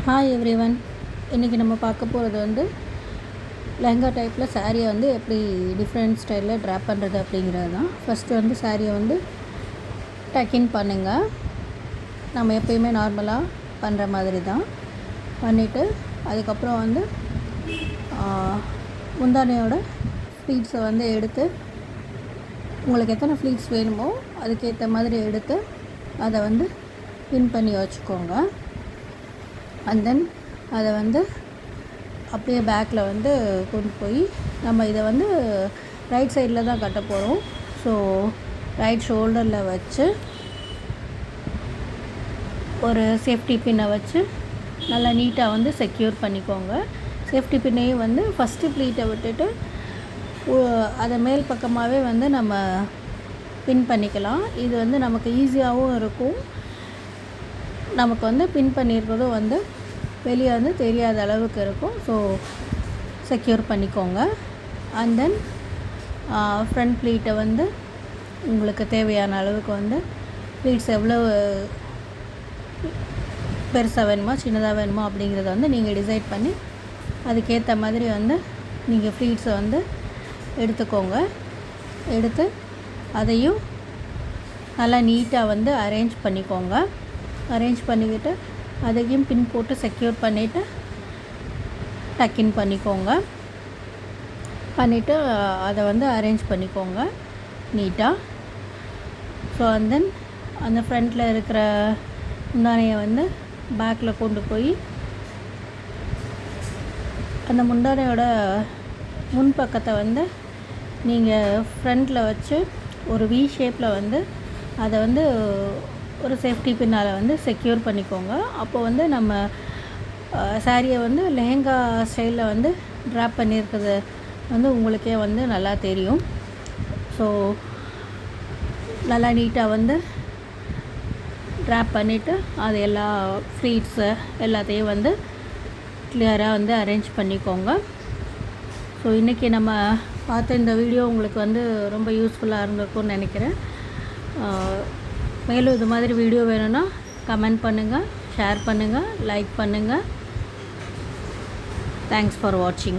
Hi everyone. இன்றைக்கி நம்ம பார்க்க போகிறது வந்து லெஹங்கா டைப்பில் சாரியை வந்து எப்படி டிஃப்ரெண்ட் ஸ்டைலில் ட்ராப் பண்ணுறது அப்படிங்கிறது தான். ஃபஸ்ட்டு வந்து சாரியை வந்து டக்கின் பண்ணுங்கள். நம்ம எப்பயுமே நார்மலாக பண்ணுற மாதிரி தான் பண்ணிவிட்டு அதுக்கப்புறம் வந்து முந்தானையோட ஃப்ளீட்ஸை வந்து எடுத்து உங்களுக்கு எத்தனை ஃப்ளீட்ஸ் வேணுமோ அதுக்கேற்ற மாதிரி எடுத்து அதை வந்து பின் பண்ணி வச்சுக்கோங்க. அண்ட் தென் அதை வந்து அப்படியே பேக்கில் வந்து கொண்டு போய் நம்ம இதை வந்து ரைட் சைடில் தான் கட்ட போகிறோம். ஸோ ரைட் ஷோல்டரில் வச்சு ஒரு சேஃப்டி பின்னை வச்சு நல்லா நீட்டாக வந்து செக்யூர் பண்ணிக்கோங்க. சேஃப்டி பின்னையும் வந்து ஃபஸ்ட்டு ப்ளீட்டை விட்டுட்டு அதை மேல் பக்கமாகவே வந்து நம்ம பின் பண்ணிக்கலாம். இது வந்து நமக்கு ஈஸியாகவும் இருக்கும். நமக்கு வந்து பின் பண்ணியிருக்கிறதும் வந்து வெளியே வந்து தெரியாத அளவுக்கு இருக்கும். ஸோ செக்யூர் பண்ணிக்கோங்க. அண்ட் தென் ஃப்ரண்ட் ப்ளீட்டை வந்து உங்களுக்கு தேவையான அளவுக்கு வந்து ப்ளீட்ஸ் எவ்வளோ பெருசாக வேணுமா சின்னதாக வேணுமா அப்படிங்கிறத வந்து நீங்கள் டிசைட் பண்ணி அதுக்கேற்ற மாதிரி வந்து நீங்கள் ப்ளீட்ஸை வந்து எடுத்துக்கோங்க. எடுத்து அதையும் நல்லா நீட்டாக வந்து அரேஞ்ச் பண்ணிக்கோங்க. அரேஞ்ச் பண்ணிக்கிட்டு அதையும் பின் போட்டு செக்யூர் பண்ணிவிட்டு டக்கின் பண்ணிக்கோங்க. பண்ணிவிட்டு அதை வந்து அரேஞ்ச் பண்ணிக்கோங்க நீட்டாக. ஸோ அண்ட் தென் அந்த ஃப்ரண்ட்டில் இருக்கிற முந்தானையை வந்து பேக்கில் கொண்டு போய் அந்த முந்தானையோட முன்பக்கத்தை வந்து நீங்கள் ஃப்ரண்ட்டில் வச்சு ஒரு வி ஷேப்பில் வந்து அதை வந்து ஒரு சேஃப்டி பின்னால் வந்து செக்யூர் பண்ணிக்கோங்க. அப்போ வந்து நம்ம சாரியை வந்து லெஹங்கா ஸ்டைலில் வந்து ட்ராப் பண்ணியிருக்கிறது வந்து உங்களுக்கே வந்து நல்லா தெரியும். ஸோ நல்லா நீட்டாக வந்து ட்ராப் பண்ணிவிட்டு அது எல்லா ஃப்ளீட்ஸு எல்லாத்தையும் வந்து கிளியராக வந்து அரேஞ்ச் பண்ணிக்கோங்க. ஸோ இன்றைக்கி நம்ம பார்த்த இந்த வீடியோ உங்களுக்கு வந்து ரொம்ப யூஸ்ஃபுல்லாக இருந்திருக்கும்னு நினைக்கிறேன். மேலும் இது மாதிரி வீடியோ வேணும்னா கமெண்ட் பண்ணுங்கள், ஷேர் பண்ணுங்கள், லைக் பண்ணுங்கள். தேங்க்ஸ் ஃபார் வாட்சிங்.